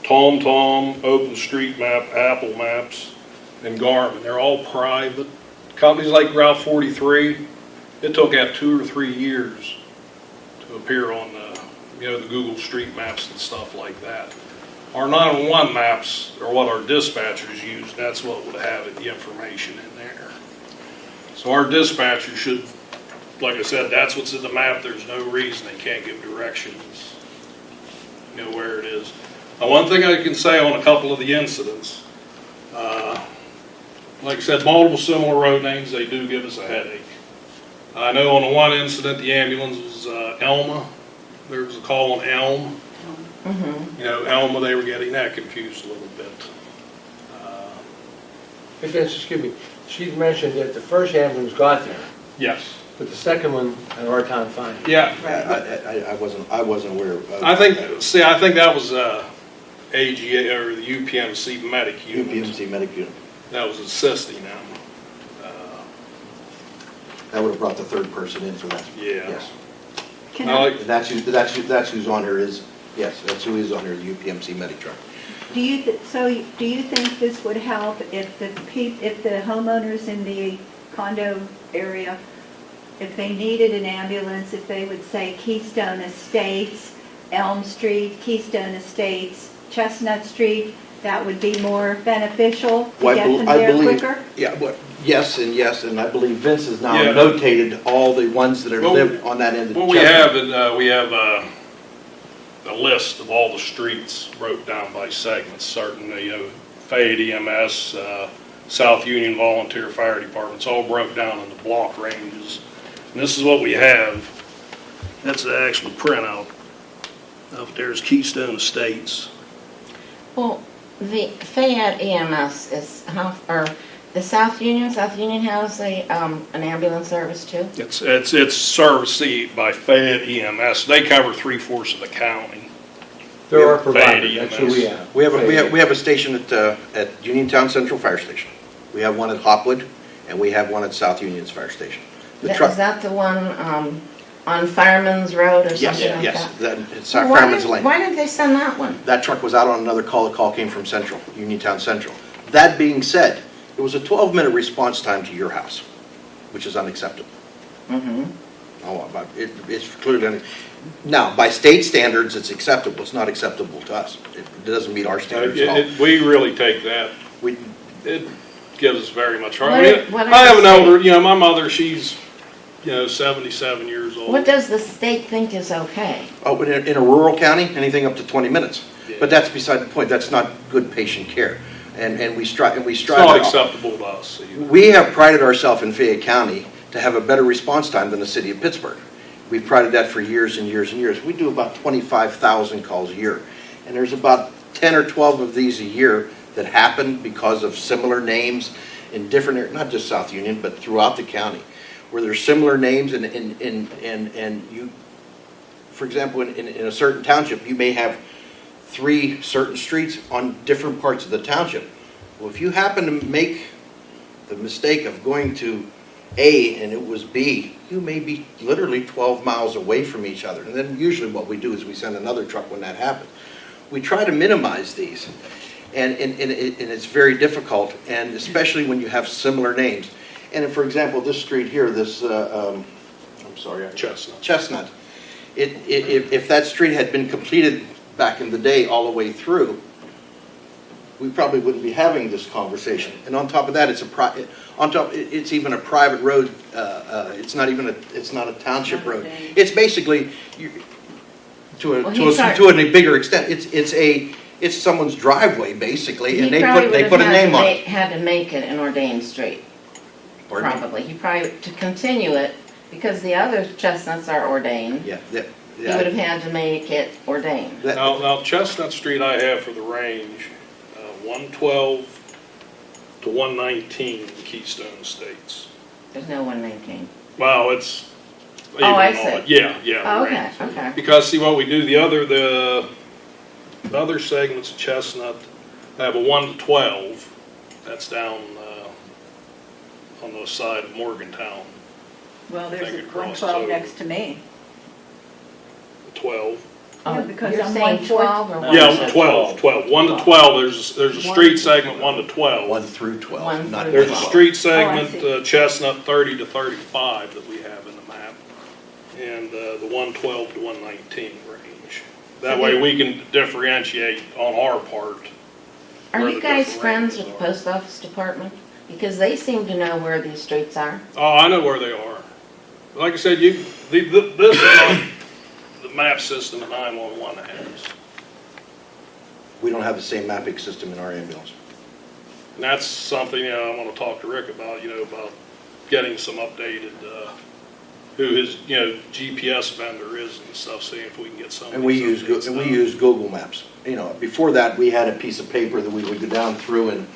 TomTom, OpenStreetMap, Apple Maps, and Garmin. They're all private. Companies like Route 43, it took out 2 or 3 years to appear on the Google Street Maps and stuff like that. Our 911 maps are what our dispatchers use, and that's what would have the information in there. So our dispatcher should, like I said, that's what's in the map. There's no reason they can't give directions, you know, where it is. Now, one thing I can say on a couple of the incidents, like I said, multiple similar road names, they do give us a headache. I know on the one incident, the ambulance was Elma. There was a call on Elm. You know, Elma, they were getting that confused a little bit. Hey, Vince, excuse me, she mentioned that the first ambulance got there, Yes. but the second one had a hard time finding. Yeah. I wasn't aware of. I think that was AGA or the UPMC medic unit. UPMC medic unit. That was assisting them. That would have brought the third person in for that. Yeah. Yes. Can I I, like, And that's who's on her is, yes, that's who is on her, the UPMC medic truck. do you think this would help if the homeowners in the condo area, if they needed an ambulance, if they would say Keystone Estates, Elm Street, Keystone Estates, Chestnut Street, that would be more beneficial to get them there quicker? Yeah, but yes, and I believe Vince has now Yeah. notated all the ones that are Well, live on that end of what we have is we have a list of all the streets broke down by segments, certain, you know, Fayette EMS, South Union Volunteer Fire Departments, all broke down into block ranges. And this is what we have. That's the actual printout of there's Keystone Estates. Well, the Fayette EMS is or the South Union has an ambulance service too? It's serviced by Fayette EMS. They cover 3/4 of the county. There are Fayette providers, that's who EMS. we have. We have a station at Uniontown Central Fire Station. We have one at Hopwood, and we have one at South Union's Fire Station. The truck. Is that the one on Fireman's Road or Yes, something like yes, that? it's Well, Fireman's Lane. Why did they send that one? That truck was out on another call. The call came from Central, Uniontown Central. That being said, it was a 12-minute response time to your house, which is unacceptable. It's clearly, now, by state standards, it's acceptable. It's not acceptable to us. It doesn't meet our standards at all. We really take that. We, It gives us very much heart. What I have an does the older, you know, my mother, she's, 77 years old. What does the state think is okay? oh, but in a rural county, anything up to 20 minutes. But that's beside the point. That's not good patient care. And we strive. It's not acceptable to us either. We have prided ourselves in Fayette County to have a better response time than the city of Pittsburgh. We've prided that for years and years and years. We do about 25,000 calls a year. And there's about 10 or 12 of these a year that happen because of similar names in different areas, not just South Union, but throughout the county, where there's similar names and you, for example, in a certain township, you may have 3 certain streets on different parts of the township. Well, if you happen to make the mistake of going to A and it was B, you may be literally 12 miles away from each other. And then usually what we do is we send another truck when that happens. We try to minimize these, and it's very difficult, and especially when you have similar names. And for example, this street here, this, I'm sorry. Chestnut. If that street had been completed back in the day all the way through, we probably wouldn't be having this conversation. And on top of that, it's even a private road. It's not a township road. It's basically to a bigger extent. It's someone's driveway basically, and they put a name on it. Had to make it an ordained street. Pardon me? Probably. He probably, to continue it, because the other chestnuts are ordained. Yeah. He would have had to make it ordained. Now Chestnut Street I have for the range, 112 to 119 Keystone Estates. There's no 119. Well, it's. Oh, I see. Yeah. Oh, the range. okay. Because see what we do, the other segments of Chestnut, I have a 1 to 12. That's down on the side of Morgantown. Well, there's Take a it across 112 over. next to me. 12. Yeah, because You're I'm saying 1/4. 12 or 1? Yeah, 12. 1 to 12. There's a street segment 1 to 12. 1 through 12. One not through There's a 12. street Oh, I segment, Chestnut 30 to 35 that we have in the map, and the 112 to 119 range. That way we can differentiate on our part. Are where you the guys different friends ranges with the are. post office department? Because they seem to know where these streets are. Oh, I know where they are. Like I said, this is not the map system that 911 has. We don't have the same mapping system in our ambulance. And that's something, I want to talk to Rick about, about getting some updated, who his, GPS vendor is and stuff, seeing if we can get some. And we use Google Maps. Before that, we had a piece of paper that we would go down through and,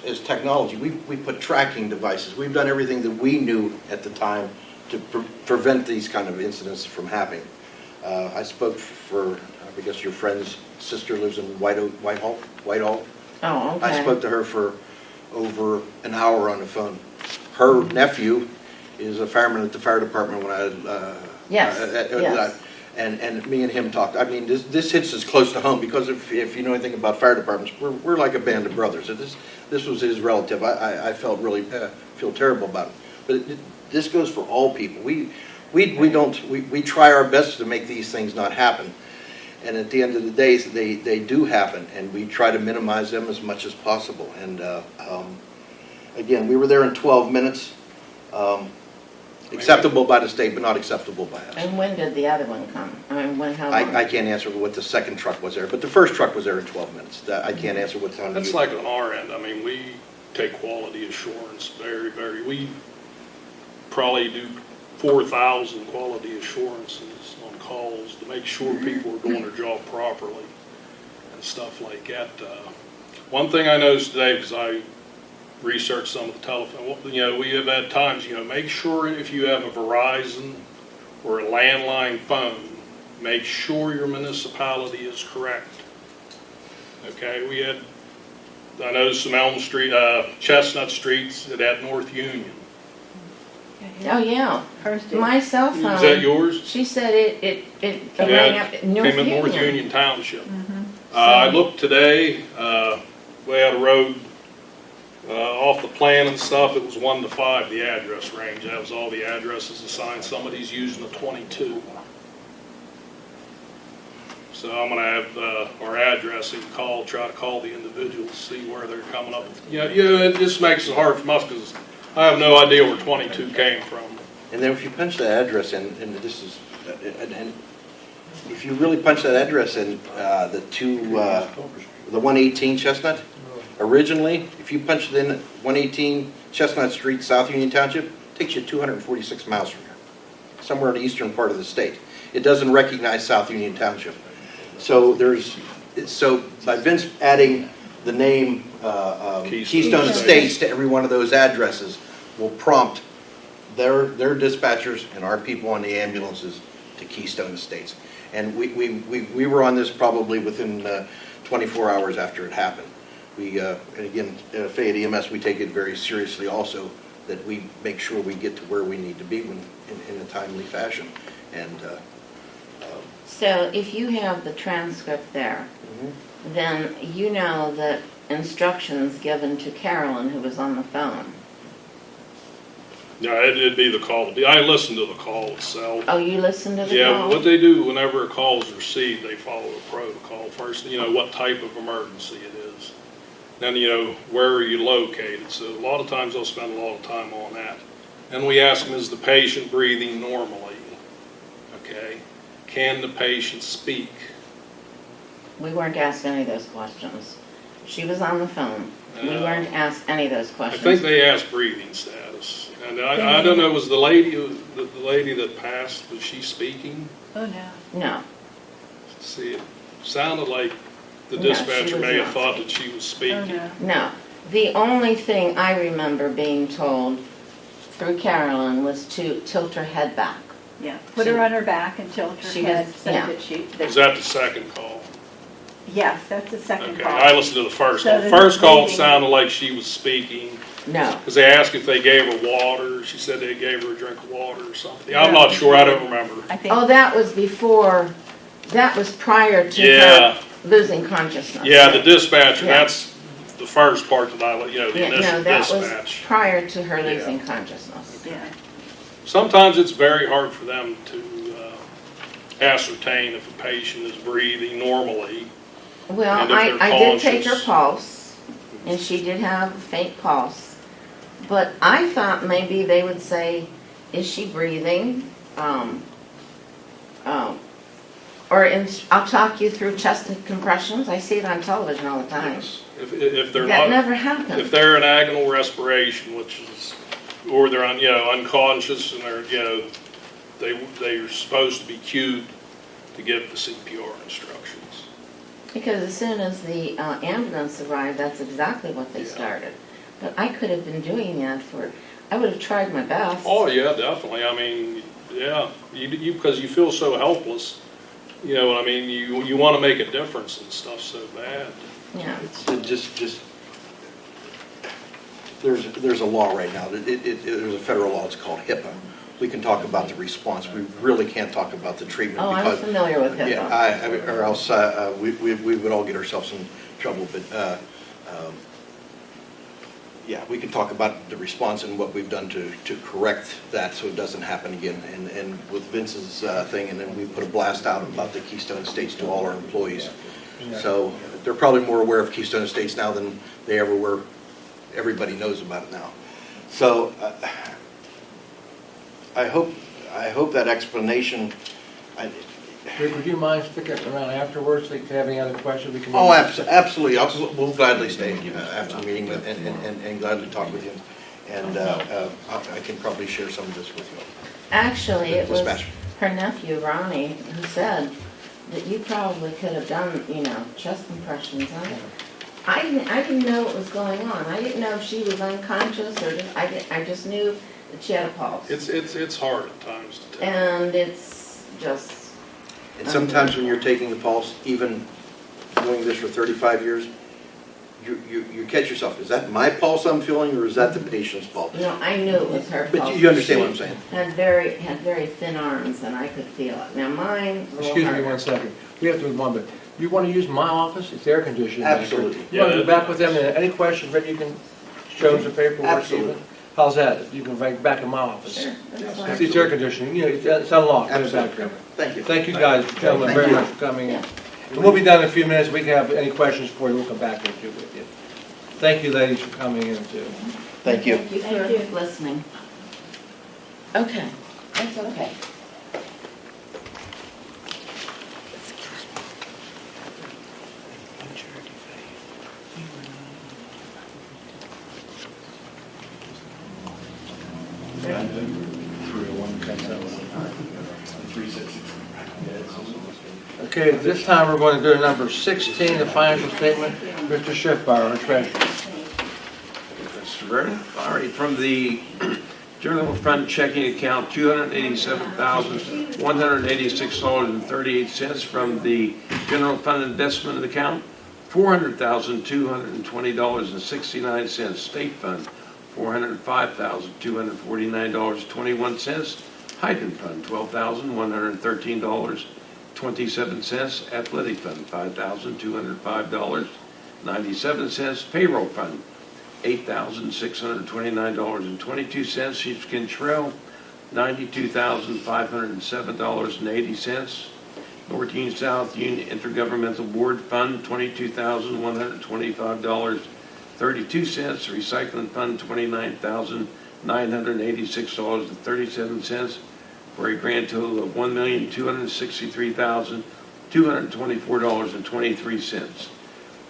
as technology, we put tracking devices. We've done everything that we knew at the time to prevent these kind of incidents from happening. I spoke for, I guess your friend's sister lives in Whitehall. Oh, okay. I spoke to her for over an hour on the phone. Her nephew is a fireman at the fire department when I Yes. and me and him talked. I mean, this hits us close to home because if you know anything about fire departments, we're like a band of brothers. So this was his relative. I felt really feel terrible about it. But this goes for all people. We try our best to make these things not happen. And at the end of the day, they do happen, and we try to minimize them as much as possible. And again, we were there in 12 minutes. Acceptable by the state, but not acceptable by us. And when did the other one come? How long? I can't answer what the second truck was there, but the first truck was there in 12 minutes. I can't answer what time. That's like on our end. I mean, we take quality assurance very, we probably do 4,000 quality assurances on calls to make sure people are doing their job properly and stuff like that. One thing I noticed today, because I researched some of the telephone, we have had times, make sure if you have a Verizon or a landline phone, make sure your municipality is correct. Okay, I noticed some Elm Street, Chestnut Streets that had North Union. Oh, yeah. My cell phone. Is that yours? She said it Yeah, rang up it North came in Union. North Union Township. I looked today, way out of the road, off the plan and stuff, it was 1 to 5, the address range. That was all the addresses assigned. Somebody's using a 22. So I'm going to have our addressing try to call the individuals, see where they're coming up. It just makes it hard for us because I have no idea where 22 came from. And then if you punch that address in, and if you really punch that address in, the 118 Chestnut, originally, if you punched it in 118 Chestnut Street, South Union Township, it takes you 246 miles from here, somewhere in the eastern part of the state. It doesn't recognize South Union Township. So by Vince adding the name Keystone Estates to every one of those addresses will prompt their dispatchers and our people on the ambulances to Keystone Estates. And we were on this probably within 24 hours after it happened. And again, Fayette EMS, we take it very seriously also, that we make sure we get to where we need to be in a timely fashion. And So if you have the transcript there, then you know that instructions given to Carolyn, who was on the phone. Yeah, it'd be the call. I listened to the call itself. Oh, you listened to the call? Yeah, what they do whenever a call is received, they follow a protocol. First, what type of emergency it is. Then, where are you located? So a lot of times they'll spend a lot of time on that. Then we ask them, is the patient breathing normally? Okay. Can the patient speak? We weren't asked any of those questions. She was on the phone. We weren't asked any of those I questions. think they asked breathing status. And I don't know, was the lady that passed, was she speaking? Oh, no. No. See, it sounded like the No, she dispatcher was may have not. thought that she was speaking. Oh, no. No. The only thing I remember being told through Carolyn was to tilt her head back. Yeah, put her on her back and tilt her She head was- so yeah. that she... Was that the second call? Yes, that's the second Okay, call. I listened to the first So call. the First call, it breathing- sounded like she was speaking. No. Because they asked if they gave her water. She said they gave her a drink of water or something. I'm not sure, I don't remember. I think, Oh, that was prior to Yeah. her losing consciousness. Yeah, the dispatcher, Yeah. that's the first part that the Yeah, initial no, that was dispatch. prior to her losing consciousness. yeah. Sometimes it's very hard for them to ascertain if a patient is breathing normally. Well, And if they're I did take her conscious. pulse, and she did have a faint pulse. But I thought maybe they would say, is she breathing? I'll talk you through chest compressions. I see it on television all the time. Yes. If they're That not, never happened. if they're in agonal respiration, which is, or they're unconscious and they're supposed to be cued to give the CPR instructions. Because as soon as the ambulance arrived, that's exactly what they started. But I could have been doing that I would have tried my best. Oh, yeah, definitely. I mean, yeah, you because you feel so helpless. You know what I mean? You want to make a difference and stuff so bad. Yeah. There's a law right now. There's a federal law. It's called HIPAA. We can talk about the response. We really can't talk about the treatment. Oh, I'm familiar with HIPAA. Yeah, or else we would all get ourselves in trouble. But yeah, we can talk about the response and what we've done to correct that so it doesn't happen again. And with Vince's thing, and then we put a blast out about the Keystone Estates to all our employees. So they're probably more aware of Keystone Estates now than they ever were. Everybody knows about it now. So I hope that explanation. Rick, would you mind sticking around afterwards if you have any other questions? We can. Oh, absolutely. We'll gladly stay after the meeting and gladly talk with you. And I can probably share some of this with you. Actually, it was Dispatch. her nephew, Ronnie, who said that you probably could have done, chest compressions on her. I didn't know what was going on. I didn't know if she was unconscious or I just knew that she had a pulse. It's hard at times to tell. And it's just. And sometimes when you're taking the pulse, even doing this for 35 years, you catch yourself. Is that my pulse I'm feeling, or is that the patient's pulse? I knew it was her pulse. But you understand what I'm saying? Had very thin arms, and I could feel it. Now mine. Excuse me 1 second. We have to move on, but you want to use my office? It's air conditioning. Absolutely. You want to go back with them? And any questions, Rick, you can show us the paperwork. Absolutely. Even. How's that? You can write back in my office. Sure, that's fine. It's air conditioning. It's unlocked. Absolutely. Thank you. Thank you guys, gentlemen, very much for coming in. And we'll be done in a few minutes. We can have any questions for you. We'll come back with you. Thank you, ladies, for coming in too. Thank you. Thank you for listening. Okay, that's okay. Okay, this time we're going to go to number 16, the financial statement. Mr. Schiffbauer, our treasurer. Mr. Vernon, all right, from the general fund checking account, $287,186.38. From the general fund investment account, $400,220.69. State fund, $405,249.21. Hydrant fund, $12,113.27. Athletic fund, $5,205.97. Payroll fund, $8,629.22. Sheepskin Trail, $92,507.80. North Union South Union Intergovernmental Board Fund, $22,125.32. Recycling Fund, $29,986.37, for a grand total of $1,263,224.23.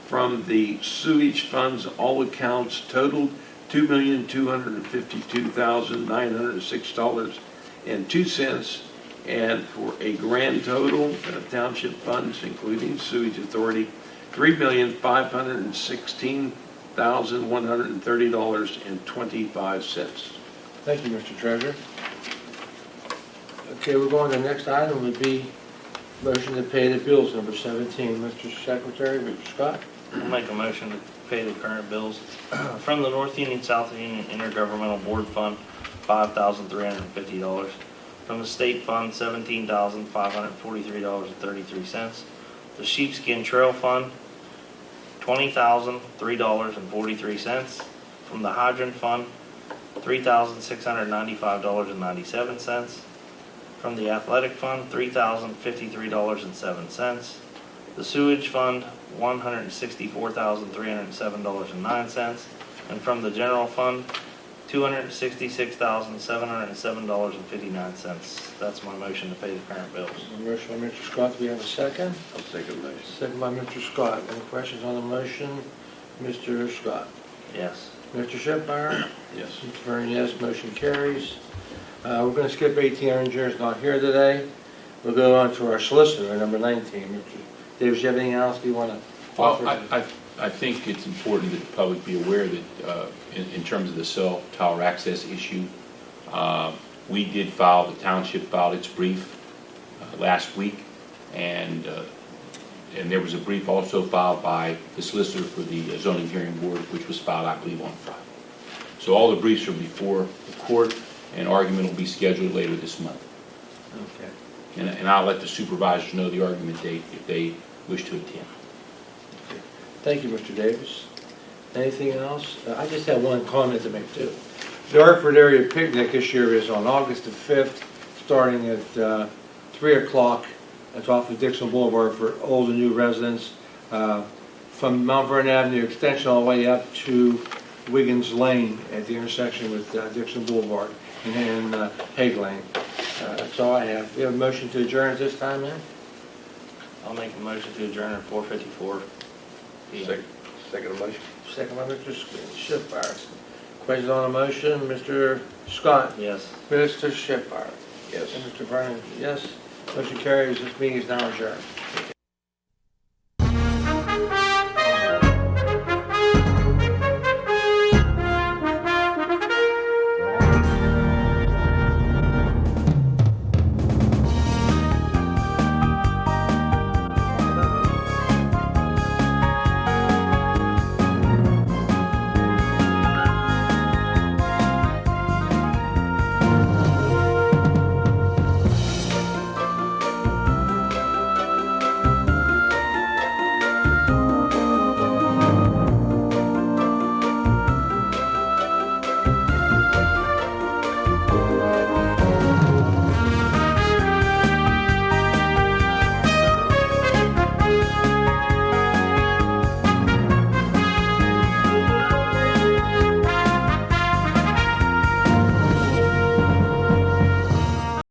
From the sewage funds, all accounts totaled $2,252,906.02, and for a grand total of township funds, including sewage authority, $3,516,130.25. Thank you, Mr. Treasurer. Okay, we're going to the next item would be motion to pay the bills, number 17. Mr. Secretary, Mr. Scott. I'll make a motion to pay the current bills. From the North Union South Union Intergovernmental Board Fund, $5,350. From the State Fund, $17,543.33. The Sheepskin Trail Fund, $20,003.43. From the Hydrant Fund, $3,695.97. From the athletic fund, $3,053.07. The sewage fund, $164,307.09. And from the general fund, $266,707.59. That's my motion to pay the current bills. Motion by Mr. Scott, do we have a second? I'll second the motion. Second by Mr. Scott. Any questions on the motion? Mr. Scott. Yes. Mr. Schiffmeyer? Yes. Mr. Vernon, yes, motion carries. We're going to skip 18, our engineer's not here today. We'll go on to our solicitor, number 19. Mr. Davis, you have anything else you want to Well, offer? I think it's important that the public be aware that in terms of the cell tower access issue, the township filed its brief last week, and there was a brief also filed by the solicitor for the zoning hearing board, which was filed, I believe, on Friday. So all the briefs are before the court, and argument will be scheduled later this month. Okay. And I'll let the supervisors know the argument date if they wish to attend. Thank you, Mr. Davis. Anything else? I just have one comment to make too. The Hartford area picnic this year is on August the 5th, starting at 3 o'clock. That's off of Dixon Boulevard for old and new residents. From Mount Vernon Avenue extension all the way up to Wiggins Lane at the intersection with Dixon Boulevard and Hague Lane. That's all I have. We have a motion to adjourn at this time, man? I'll make a motion to adjourn at 4:54 p.m. Second motion. Second by Mr. Schiffmeyer. Questions on the motion? Mr. Scott? Yes. Mr. Schiffmeyer? Yes. And Mr. Vernon, yes. Motion carries. This meeting is now adjourned.